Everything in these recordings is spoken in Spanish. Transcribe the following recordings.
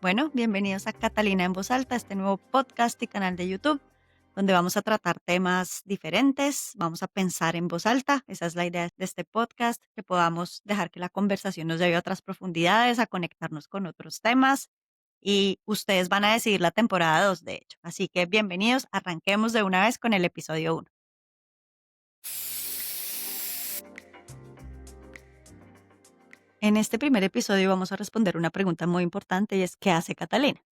Bueno, bienvenidos a Catalina en Voz Alta, este nuevo podcast y canal de YouTube, donde vamos a tratar temas diferentes, vamos a pensar en voz alta, esa es la idea de este podcast, que podamos dejar que la conversación nos lleve a otras profundidades, a conectarnos con otros temas y ustedes van a decidir la temporada 2, de hecho. Así que bienvenidos, arranquemos de una vez con el episodio 1. En este primer episodio vamos a responder una pregunta muy importante y es ¿qué hace Catalina?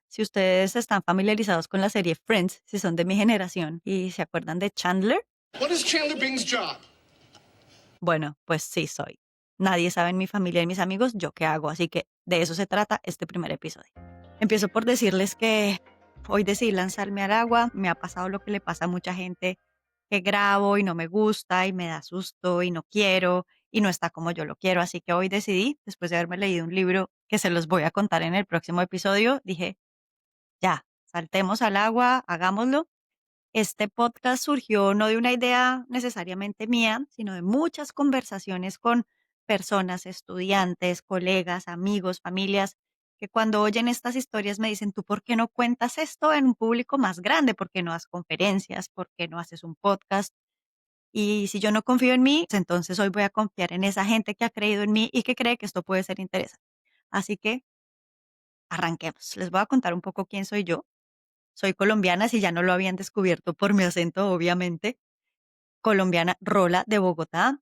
Si ustedes están familiarizados con la serie Friends, si son de mi generación y se acuerdan de Chandler, What is Chandler Bing's job? bueno, pues sí soy. Nadie sabe en mi familia y mis amigos yo qué hago, así que de eso se trata este primer episodio. Empiezo por decirles que hoy decidí lanzarme al agua, me ha pasado lo que le pasa a mucha gente, que grabo y no me gusta y me da susto y no quiero y no está como yo lo quiero, así que hoy decidí, después de haberme leído un libro que se los voy a contar en el próximo episodio, dije, ya, saltemos al agua, hagámoslo. Este podcast surgió no de una idea necesariamente mía, sino de muchas conversaciones con personas, estudiantes, colegas, amigos, familias, que cuando oyen estas historias me dicen, ¿tú por qué no cuentas esto en un público más grande? ¿Por qué no das conferencias? ¿Por qué no haces un podcast? Y si yo no confío en mí, pues entonces hoy voy a confiar en esa gente que ha creído en mí y que cree que esto puede ser interesante. Así que arranquemos. Les voy a contar un poco quién soy yo. Soy colombiana, si ya no lo habían descubierto por mi acento, obviamente. Colombiana rola de Bogotá,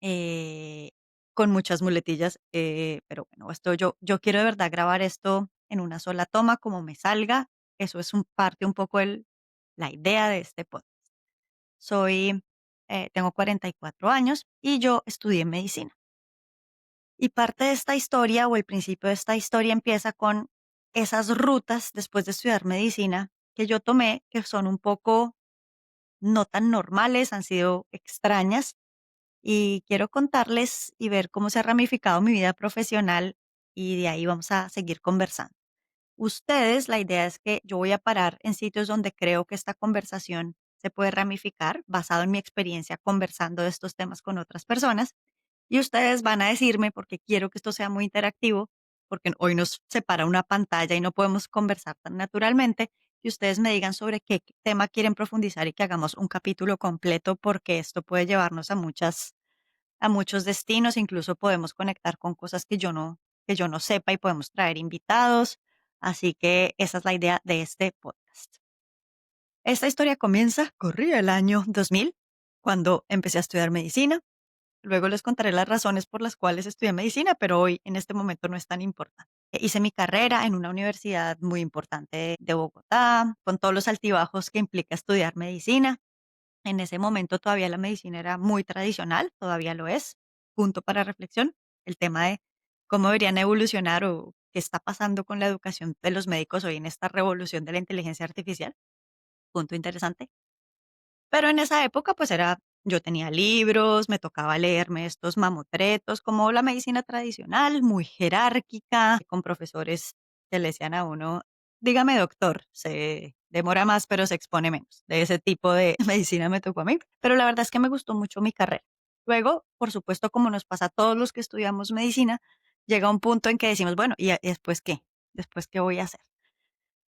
eh, con muchas muletillas, pero bueno, esto yo quiero de verdad grabar esto en una sola toma, como me salga. Eso es un parte un poco la idea de este podcast. Tengo 44 años y yo estudié medicina. Y parte de esta historia, o el principio de esta historia, empieza con esas rutas después de estudiar medicina que yo tomé, que son un poco no tan normales, han sido extrañas y quiero contarles y ver cómo se ha ramificado mi vida profesional y de ahí vamos a seguir conversando. Ustedes, la idea es que yo voy a parar en sitios donde creo que esta conversación se puede ramificar basado en mi experiencia conversando de estos temas con otras personas y ustedes van a decirme, porque quiero que esto sea muy interactivo, porque hoy nos separa una pantalla y no podemos conversar tan naturalmente, que ustedes me digan sobre qué tema quieren profundizar y que hagamos un capítulo completo, porque esto puede llevarnos a muchos destinos, incluso podemos conectar con cosas que yo no sepa y podemos traer invitados. Así que esa es la idea de este podcast. Esta historia corría el año 2000, cuando empecé a estudiar medicina. Luego les contaré las razones por las cuales estudié medicina, pero hoy en este momento no es tan importante. Hice mi carrera en una universidad muy importante de Bogotá, con todos los altibajos que implica estudiar medicina. En ese momento todavía la medicina era muy tradicional, todavía lo es. Punto para reflexión, el tema de cómo deberían evolucionar o qué está pasando con la educación de los médicos hoy en esta revolución de la inteligencia artificial. Punto interesante. Pero en esa época, pues yo tenía libros, me tocaba leerme estos mamotretos, como la medicina tradicional, muy jerárquica, con profesores que le decían a uno, dígame doctor, se demora más, pero se expone menos. De ese tipo de medicina me tocó a mí, pero la verdad es que me gustó mucho mi carrera. Luego, por supuesto, como nos pasa a todos los que estudiamos medicina, llega un punto en que decimos, bueno, ¿y después qué? ¿Después qué voy a hacer?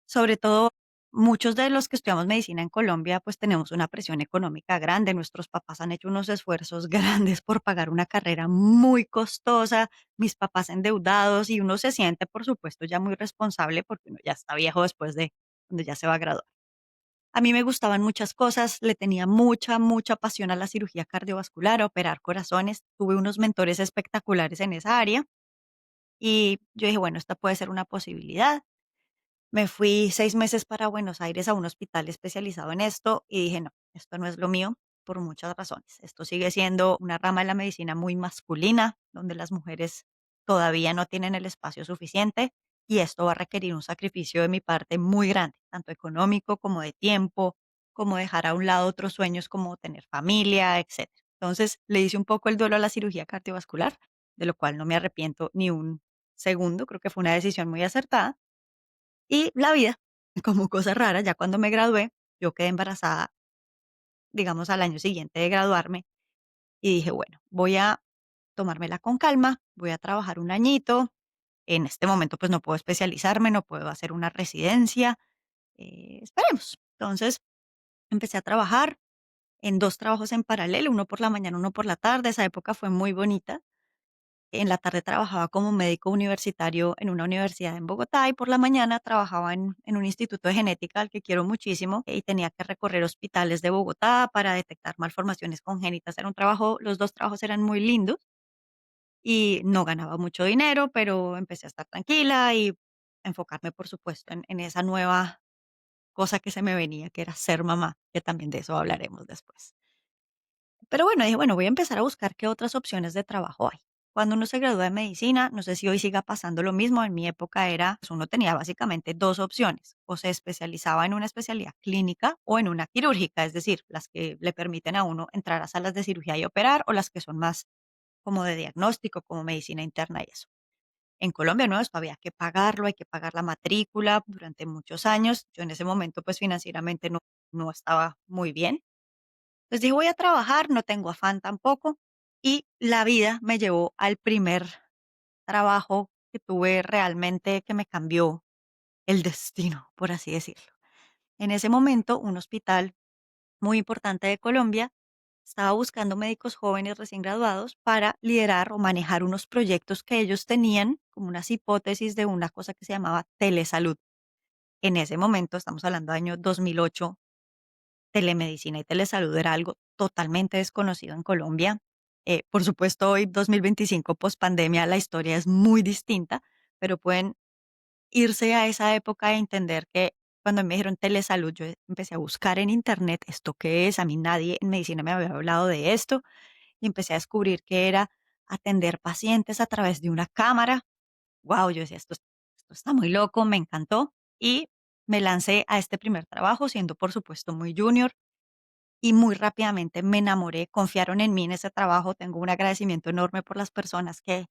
Sobre todo, muchos de los que estudiamos medicina en Colombia, pues tenemos una presión económica grande. Nuestros papás han hecho unos esfuerzos grandes por pagar una carrera muy costosa, mis papás endeudados y uno se siente, por supuesto, ya muy responsable porque uno ya está viejo después de cuando ya se va a graduar. A mí me gustaban muchas cosas, le tenía mucha pasión a la cirugía cardiovascular, a operar corazones. Tuve unos mentores espectaculares en esa área y yo dije, bueno, esta puede ser una posibilidad. Me fui 6 meses para Buenos Aires a un hospital especializado en esto y dije: "No, esto no es lo mío", por muchas razones. Esto sigue siendo una rama de la medicina muy masculina, donde las mujeres todavía no tienen el espacio suficiente, y esto va a requerir un sacrificio de mi parte muy grande, tanto económico como de tiempo, como dejar a un lado otros sueños como tener familia, etcétera. Entonces, le hice un poco el duelo a la cirugía cardiovascular, de lo cual no me arrepiento ni un segundo, creo que fue una decisión muy acertada. Y la vida, como cosa rara, ya cuando me gradué, yo quedé embarazada, digamos, al año siguiente de graduarme y dije, bueno, voy a tomármela con calma, voy a trabajar un añito, En este momento, pues, no puedo especializarme, no puedo hacer una residencia, esperemos. Entonces, empecé a trabajar en 2 trabajos en paralelo, uno por la mañana, uno por la tarde. Esa época fue muy bonita. En la tarde trabajaba como médico universitario en una universidad en Bogotá y por la mañana trabajaba en un instituto de genética al que quiero muchísimo y tenía que recorrer hospitales de Bogotá para detectar malformaciones congénitas. Era un trabajo, los 2 trabajos eran muy lindos y no ganaba mucho dinero, pero empecé a estar tranquila y enfocarme, por supuesto, en esa nueva cosa que se me venía, que era ser mamá, que también de eso hablaremos después. Pero bueno, dije, bueno, voy a empezar a buscar qué otras opciones de trabajo hay. Cuando uno se gradúa de medicina, no sé si hoy siga pasando lo mismo, en mi época era, pues uno tenía básicamente 2 opciones, o se especializaba en una especialidad clínica o en una quirúrgica, es decir, las que le permiten a uno entrar a salas de cirugía y operar, o las que son más como de diagnóstico, como medicina interna y eso. En Colombia no, esto había que pagarlo, hay que pagar la matrícula durante muchos años. Yo en ese momento, pues financieramente no estaba muy bien. Entonces dije, voy a trabajar, no tengo afán tampoco. Y la vida me llevó al primer trabajo que tuve realmente que me cambió el destino, por así decirlo. En ese momento, un hospital muy importante de Colombia estaba buscando médicos jóvenes recién graduados para liderar o manejar unos proyectos que ellos tenían, como unas hipótesis de una cosa que se llamaba telesalud. En ese momento, estamos hablando del año 2008, telemedicina y telesalud era algo totalmente desconocido en Colombia. Por supuesto, hoy, 2025, pospandemia, la historia es muy distinta, pero pueden irse a esa época e entender que cuando me dijeron telesalud, yo empecé a buscar en internet esto qué es. A mí nadie en medicina me había hablado de esto y empecé a descubrir que era atender pacientes a través de una cámara. Wow, yo decía, esto está muy loco, me encantó y me lancé a este primer trabajo, siendo por supuesto muy junior y muy rápidamente me enamoré, confiaron en mí en ese trabajo. Tengo un agradecimiento enorme por las personas que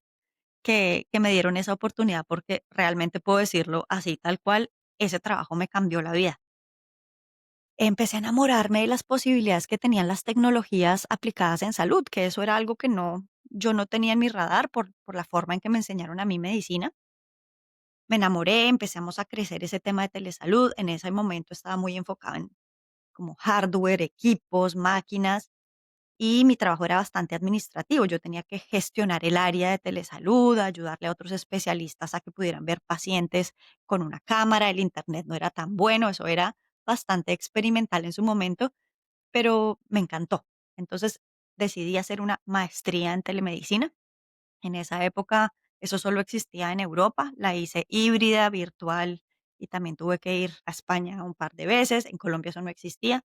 me dieron esa oportunidad, porque realmente puedo decirlo así, tal cual, ese trabajo me cambió la vida. Empecé a enamorarme de las posibilidades que tenían las tecnologías aplicadas en salud, que eso era algo que yo no tenía en mi radar por la forma en que me enseñaron a mí medicina. Me enamoré, empezamos a crecer ese tema de telesalud. En ese momento estaba muy enfocada en como hardware, equipos, máquinas, y mi trabajo era bastante administrativo. Yo tenía que gestionar el área de telesalud, ayudarle a otros especialistas a que pudieran ver pacientes con una cámara. El internet no era tan bueno, eso era bastante experimental en su momento, pero me encantó. Entonces decidí hacer una maestría en telemedicina. En esa época eso solo existía en Europa, la hice híbrida, virtual, y también tuve que ir a España un par de veces. En Colombia eso no existía.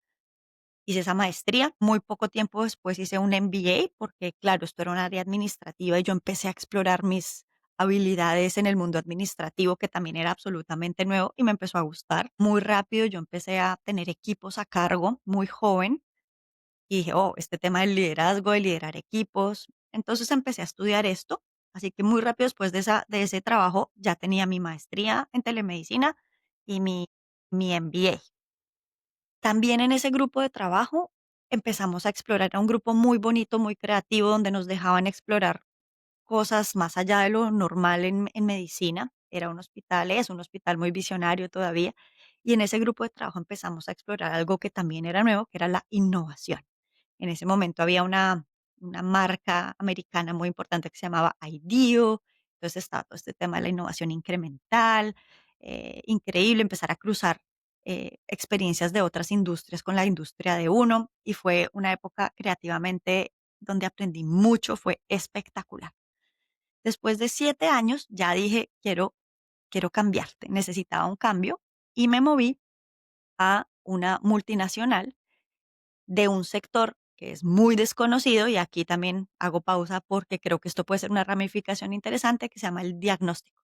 Hice esa maestría, muy poco tiempo después hice un MBA, porque claro, esto era un área administrativa y yo empecé a explorar mis habilidades en el mundo administrativo, que también era absolutamente nuevo y me empezó a gustar. Muy rápido yo empecé a tener equipos a cargo, muy joven, y dije, oh, este tema del liderazgo, de liderar equipos. Entonces empecé a estudiar esto, así que muy rápido después de ese trabajo ya tenía mi maestría en telemedicina y mi MBA. También en ese grupo de trabajo empezamos a explorar, era un grupo muy bonito, muy creativo, donde nos dejaban explorar cosas más allá de lo normal en medicina. Era un hospital, es un hospital muy visionario todavía. Y en ese grupo de trabajo empezamos a explorar algo que también era nuevo, que era la innovación. En ese momento había una marca americana muy importante que se llamaba IDEO. Entonces estaba todo este tema de la innovación incremental, increíble, empezar a cruzar experiencias de otras industrias con la industria de uno. Y fue una época creativamente donde aprendí mucho, fue espectacular. Después de 7 años ya dije, quiero cambiarte, necesitaba un cambio y me moví a una multinacional de un sector que es muy desconocido, y aquí también hago pausa porque creo que esto puede ser una ramificación interesante, que se llama el diagnóstico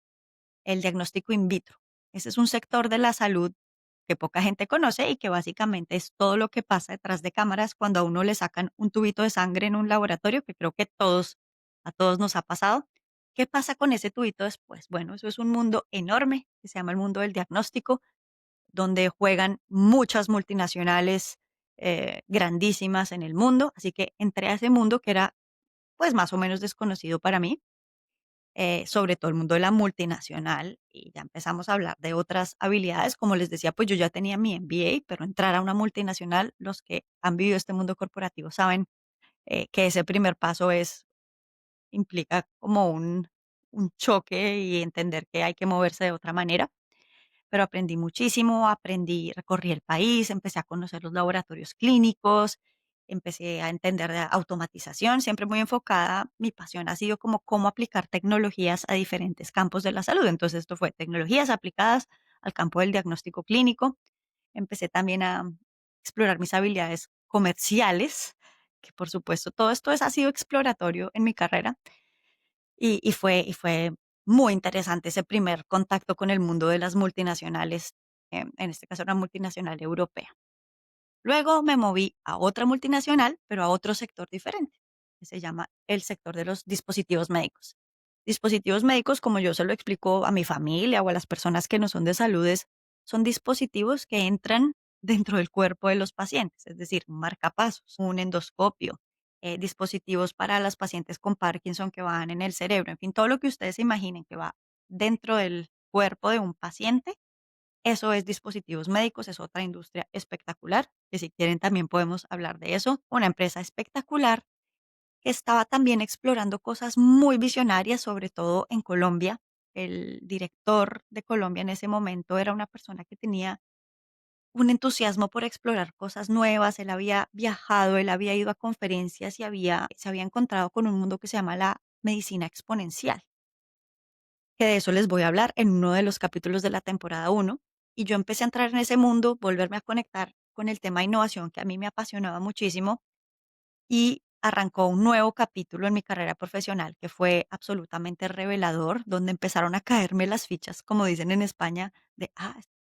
in vitro. Ese es un sector de la salud que poca gente conoce y que básicamente es todo lo que pasa detrás de cámaras cuando a uno le sacan un tubito de sangre en un laboratorio, que creo que a todos nos ha pasado. ¿Qué pasa con ese tubito después? Bueno, eso es un mundo enorme que se llama el mundo del diagnóstico, donde juegan muchas multinacionales grandísimas en el mundo. Así que entré a ese mundo que era pues más o menos desconocido para mí. sobre todo el mundo de la multinacional, y ya empezamos a hablar de otras habilidades. Como les decía, pues yo ya tenía mi MBA, pero entrar a una multinacional, los que han vivido este mundo corporativo saben que ese primer paso implica como un choque y entender que hay que moverse de otra manera. Pero aprendí muchísimo, recorrí el país, empecé a conocer los laboratorios clínicos, empecé a entender de automatización, siempre muy enfocada. Mi pasión ha sido como cómo aplicar tecnologías a diferentes campos de la salud. Entonces, esto fue tecnologías aplicadas al campo del diagnóstico clínico. Empecé también a explorar mis habilidades comerciales, que por supuesto todo esto ha sido exploratorio en mi carrera y fue muy interesante ese primer contacto con el mundo de las multinacionales, en este caso una multinacional europea. Luego me moví a otra multinacional, pero a otro sector diferente, que se llama el sector de los dispositivos médicos. Dispositivos médicos, como yo se lo explico a mi familia o a las personas que no son de salud, son dispositivos que entran dentro del cuerpo de los pacientes, es decir, un marcapasos, un endoscopio, dispositivos para las pacientes con Parkinson que van en el cerebro, en fin, todo lo que ustedes se imaginen que va dentro del cuerpo de un paciente, eso es dispositivos médicos, es otra industria espectacular, que si quieren también podemos hablar de eso. Una empresa espectacular que estaba también explorando cosas muy visionarias, sobre todo en Colombia. El director de Colombia en ese momento era una persona que tenía un entusiasmo por explorar cosas nuevas. Él había viajado, él había ido a conferencias y se había encontrado con un mundo que se llama la medicina exponencial, que de eso les voy a hablar en uno de los capítulos de la temporada uno. Y yo empecé a entrar en ese mundo, volverme a conectar con el tema de innovación que a mí me apasionaba muchísimo y arrancó un nuevo capítulo en mi carrera profesional que fue absolutamente revelador, donde empezaron a caerme las fichas, como dicen en España, de,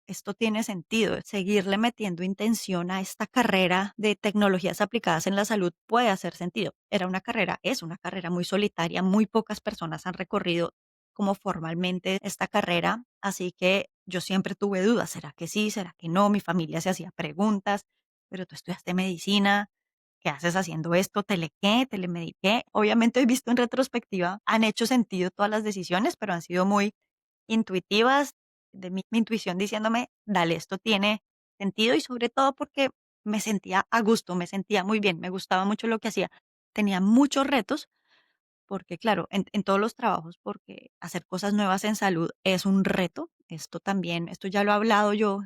esto tiene sentido, seguirle metiendo intención a esta carrera de tecnologías aplicadas en la salud puede hacer sentido. Es una carrera muy solitaria, muy pocas personas han recorrido como formalmente esta carrera, así que yo siempre tuve dudas, ¿será que sí? ¿Será que no? Mi familia se hacía preguntas, pero tú estudiaste medicina, ¿qué haces haciendo esto? ¿Qué? ¿Telemediqué? Obviamente, he visto en retrospectiva, han hecho sentido todas las decisiones, pero han sido muy intuitivas, de mi intuición diciéndome, dale, esto tiene sentido y sobre todo porque me sentía a gusto, me sentía muy bien, me gustaba mucho lo que hacía. Tenía muchos retos, porque claro, en todos los trabajos, porque hacer cosas nuevas en salud es un reto. Esto ya lo he hablado yo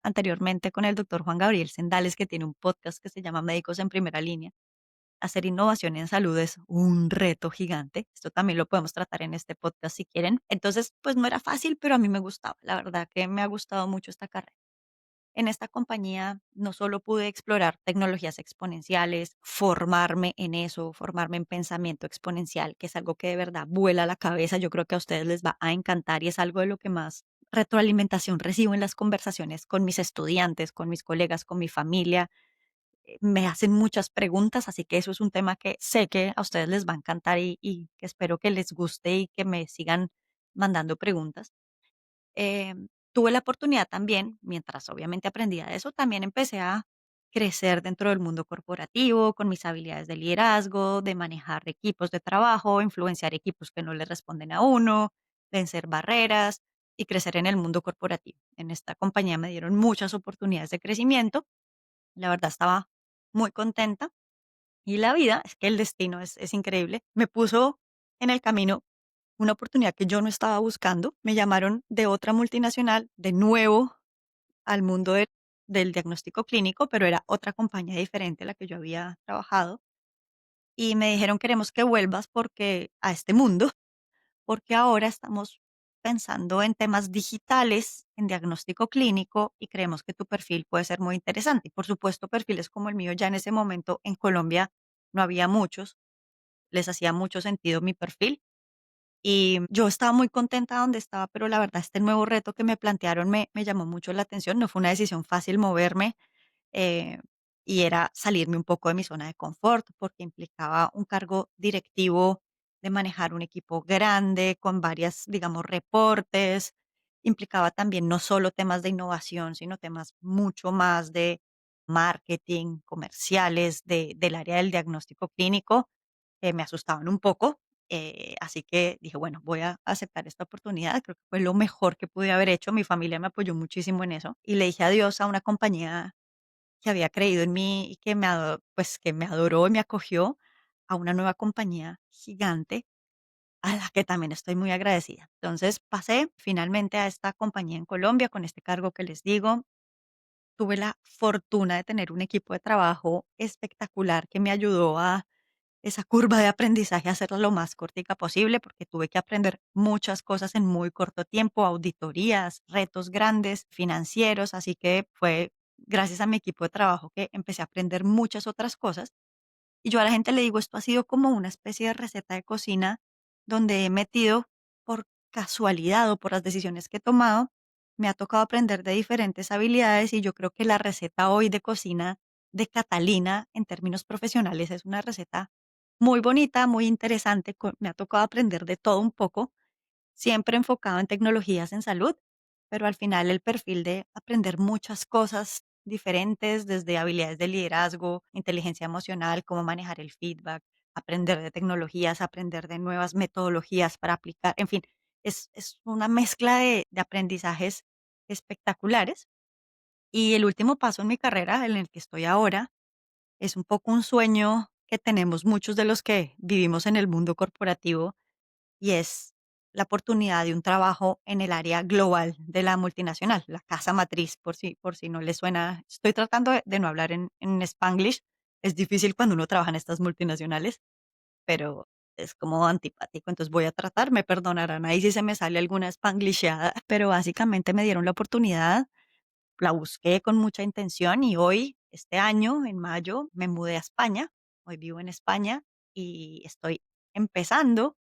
anteriormente con el doctor Juan Gabriel Sendales, que tiene un podcast que se llama Médicos en Primera Línea. Hacer innovación en salud es un reto gigante. Esto también lo podemos tratar en este podcast si quieren. Entonces, pues no era fácil, pero a mí me gustaba. La verdad que me ha gustado mucho esta carrera. En esta compañía no solo pude explorar tecnologías exponenciales, formarme en eso, formarme en pensamiento exponencial, que es algo que de verdad vuela la cabeza. Yo creo que a ustedes les va a encantar y es algo de lo que más retroalimentación recibo en las conversaciones con mis estudiantes, con mis colegas, con mi familia. Me hacen muchas preguntas, así que eso es un tema que sé que a ustedes les va a encantar y que espero que les guste y que me sigan mandando preguntas. Tuve la oportunidad también, mientras obviamente aprendía de eso, también empecé a crecer dentro del mundo corporativo con mis habilidades de liderazgo, de manejar equipos de trabajo, influenciar equipos que no le responden a uno, vencer barreras y crecer en el mundo corporativo. En esta compañía me dieron muchas oportunidades de crecimiento. La verdad estaba muy contenta y la vida, es que el destino es increíble, me puso en el camino una oportunidad que yo no estaba buscando. Me llamaron de otra multinacional, de nuevo al mundo del diagnóstico clínico, pero era otra compañía diferente a la que yo había trabajado. Y me dijeron, queremos que vuelvas porque a este mundo, porque ahora estamos pensando en temas digitales, en diagnóstico clínico, y creemos que tu perfil puede ser muy interesante. Y por supuesto, perfiles como el mío ya en ese momento en Colombia no había muchos, les hacía mucho sentido mi perfil y yo estaba muy contenta donde estaba, pero la verdad, este nuevo reto que me plantearon me llamó mucho la atención. No fue una decisión fácil moverme, eh, y era salirme un poco de mi zona de confort, porque implicaba un cargo directivo de manejar un equipo grande con varias, digamos, reportes. Implicaba también no solo temas de innovación, sino temas mucho más de marketing, comerciales, del área del diagnóstico clínico, que me asustaban un poco. Así que dije, bueno, voy a aceptar esta oportunidad. Creo que fue lo mejor que pude haber hecho. Mi familia me apoyó muchísimo en eso. Y le dije adiós a una compañía que había creído en mí y que pues, que me adoró y me acogió, a una nueva compañía gigante a la que también estoy muy agradecida. Entonces pasé finalmente a esta compañía en Colombia con este cargo que les digo. Tuve la fortuna de tener un equipo de trabajo espectacular que me ayudó a esa curva de aprendizaje, hacerla lo más cortica posible, porque tuve que aprender muchas cosas en muy corto tiempo, auditorías, retos grandes, financieros, así que fue gracias a mi equipo de trabajo que empecé a aprender muchas otras cosas. Y yo a la gente le digo, esto ha sido como una especie de receta de cocina donde he metido por casualidad o por las decisiones que he tomado, me ha tocado aprender de diferentes habilidades y yo creo que la receta hoy de cocina de Catalina en términos profesionales es una receta muy bonita, muy interesante. Me ha tocado aprender de todo un poco, siempre enfocado en tecnologías en salud, pero al final el perfil de aprender muchas cosas diferentes, desde habilidades de liderazgo, inteligencia emocional, cómo manejar el feedback, aprender de tecnologías, aprender de nuevas metodologías para aplicar, en fin, es una mezcla de aprendizajes espectaculares. Y el último paso en mi carrera, en el que estoy ahora, es un poco un sueño que tenemos muchos de los que vivimos en el mundo corporativo y es la oportunidad de un trabajo en el área global de la multinacional, la casa matriz, por si no le suena. Estoy tratando de no hablar en Spanglish. Es difícil cuando uno trabaja en estas multinacionales, pero es como antipático. Entonces voy a tratar, me perdonarán ahí si se me sale alguna spanglisheada, pero básicamente me dieron la oportunidad, la busqué con mucha intención y hoy, este año, en mayo, me mudé a España. Hoy vivo en España y estoy empezando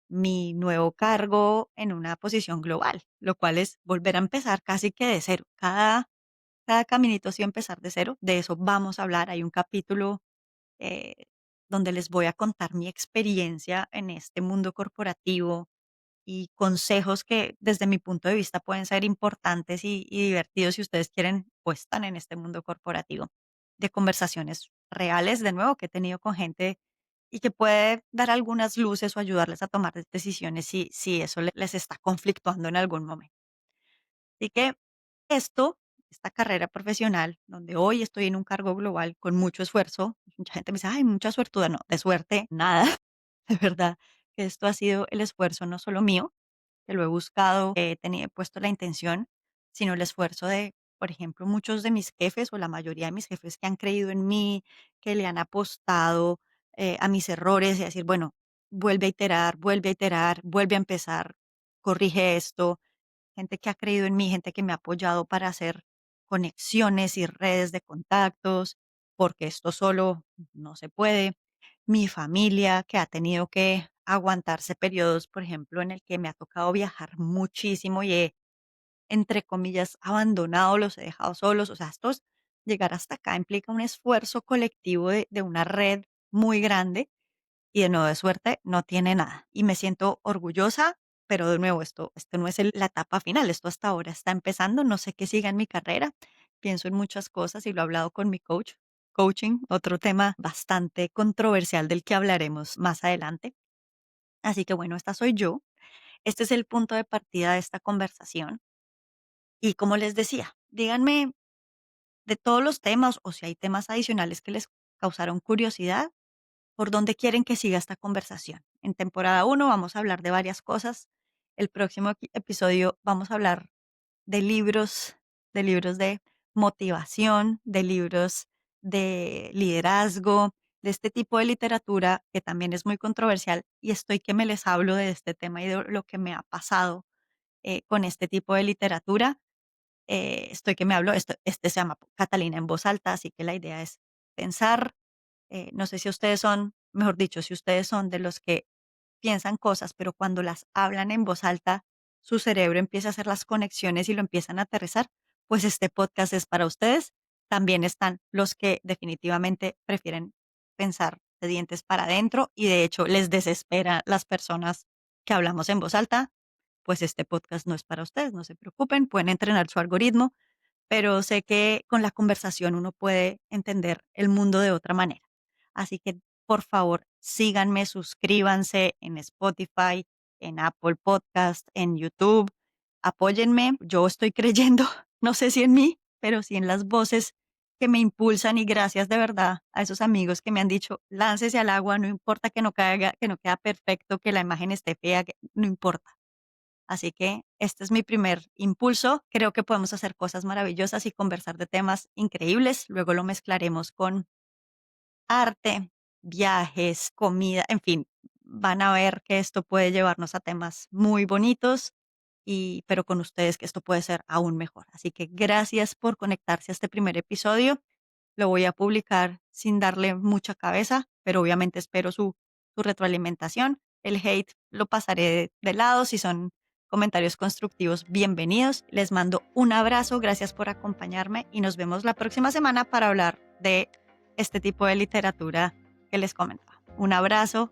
mi nuevo cargo en una posición global, lo cual es volver a empezar casi que de cero. Cada caminito ha sido empezar de cero. De eso vamos a hablar. Hay un capítulo eh, donde les voy a contar mi experiencia en este mundo corporativo y consejos que desde mi punto de vista pueden ser importantes y divertidos si ustedes quieren o están en este mundo corporativo, de conversaciones reales, de nuevo, que he tenido con gente y que puede dar algunas luces o ayudarles a tomar decisiones si eso les está conflictuando en algún momento. Así que esta carrera profesional, donde hoy estoy en un cargo global con mucho esfuerzo, mucha gente me dice, ay, mucha suertuda, no, de suerte, nada, de verdad, que esto ha sido el esfuerzo no solo mío, que lo he buscado, he puesto la intención, sino el esfuerzo de, por ejemplo, muchos de mis jefes o la mayoría de mis jefes que han creído en mí, que le han apostado a mis errores y a decir, bueno, vuelve a iterar, vuelve a empezar, corrige esto, gente que ha creído en mí, gente que me ha apoyado para hacer conexiones y redes de contactos, porque esto solo no se puede. Mi familia que ha tenido que aguantarse periodos, por ejemplo, en el que me ha tocado viajar muchísimo y he, entre comillas, abandonado, los he dejado solos. O sea, llegar hasta acá implica un esfuerzo colectivo de una red muy grande y de nuevo, de suerte no tiene nada. Y me siento orgullosa, pero de nuevo, esto no es la etapa final, esto hasta ahora está empezando, no sé qué siga en mi carrera, pienso en muchas cosas y lo he hablado con mi coaching, otro tema bastante controversial del que hablaremos más adelante. Así que bueno, esta soy yo, este es el punto de partida de esta conversación. Y como les decía, díganme de todos los temas o si hay temas adicionales que les causaron curiosidad, ¿por dónde quieren que siga esta conversación? En temporada uno vamos a hablar de varias cosas. El próximo episodio vamos a hablar de libros de motivación, de libros de liderazgo, de este tipo de literatura que también es muy controversial y estoy que me les hablo de este tema y de lo que me ha pasado con este tipo de literatura. Estoy que me hablo, este se llama Catalina en voz alta, así que la idea es pensar, no sé si ustedes son, mejor dicho, si ustedes son de los que piensan cosas, pero cuando las hablan en voz alta, su cerebro empieza a hacer las conexiones y lo empiezan a aterrizar, pues este podcast es para ustedes. También están los que definitivamente prefieren pensar de dientes para adentro y de hecho les desespera las personas que hablamos en voz alta, pues este podcast no es para ustedes, no se preocupen, pueden entrenar su algoritmo, pero sé que con la conversación uno puede entender el mundo de otra manera. Así que por favor, síganme, suscríbanse en Spotify, en Apple Podcast, en YouTube. Apóyenme. Yo estoy creyendo, no sé si en mí, pero sí en las voces que me impulsan y gracias de verdad a esos amigos que me han dicho, láncese al agua, no importa que no caiga, que no queda perfecto, que la imagen esté fea, no importa. Así que este es mi primer impulso. Creo que podemos hacer cosas maravillosas y conversar de temas increíbles. Luego lo mezclaremos con arte, viajes, comida, en fin, van a ver que esto puede llevarnos a temas muy bonitos pero con ustedes que esto puede ser aún mejor. Así que gracias por conectarse a este primer episodio. Lo voy a publicar sin darle mucha cabeza, pero obviamente espero su retroalimentación. El hate lo pasaré de lado. Si son comentarios constructivos, bienvenidos. Les mando un abrazo. Gracias por acompañarme y nos vemos la próxima semana para hablar de este tipo de literatura que les comentaba. Un abrazo.